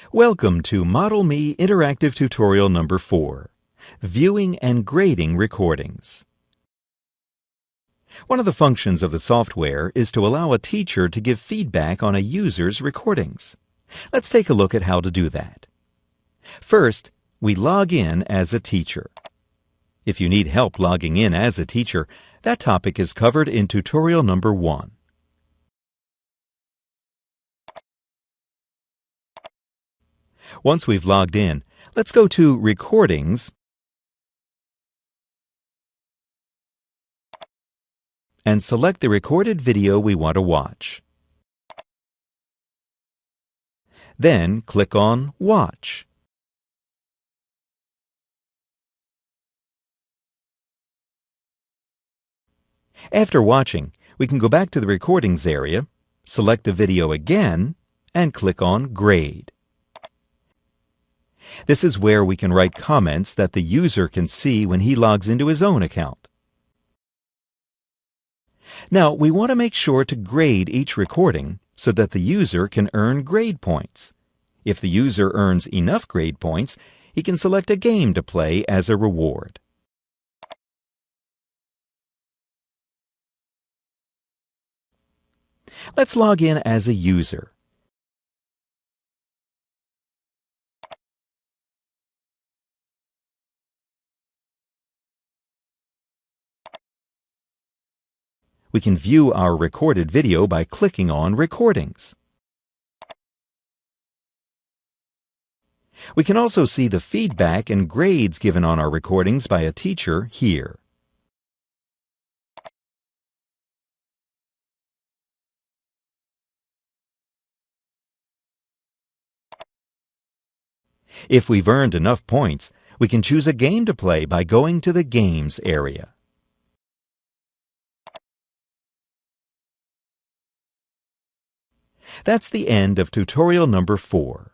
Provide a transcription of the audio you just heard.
Welcome to Model Me Interactive Tutorial number 4, Viewing and Grading Recordings. One of the functions of the software is to allow a teacher to give feedback on a user's recordings. Let's take a look at how to do that. First, we log in as a teacher. If you need help logging in as a teacher, that topic is covered in tutorial number 1. Once we've logged in, let's go to Recordings and select the recorded video we want to watch. Then click on Watch. After watching, we can go back to the Recordings area, select the video again, and click on Grade. This is where we can write comments that the user can see when he logs into his own account. Now, we want to make sure to grade each recording so that the user can earn grade points. If the user earns enough grade points, he can select a game to play as a reward. Let's log in as a user. We can view our recorded video by clicking on Recordings. We can also see the feedback and grades given on our recordings by a teacher here. If we've earned enough points, we can choose a game to play by going to the Games area. That's the end of tutorial number 4.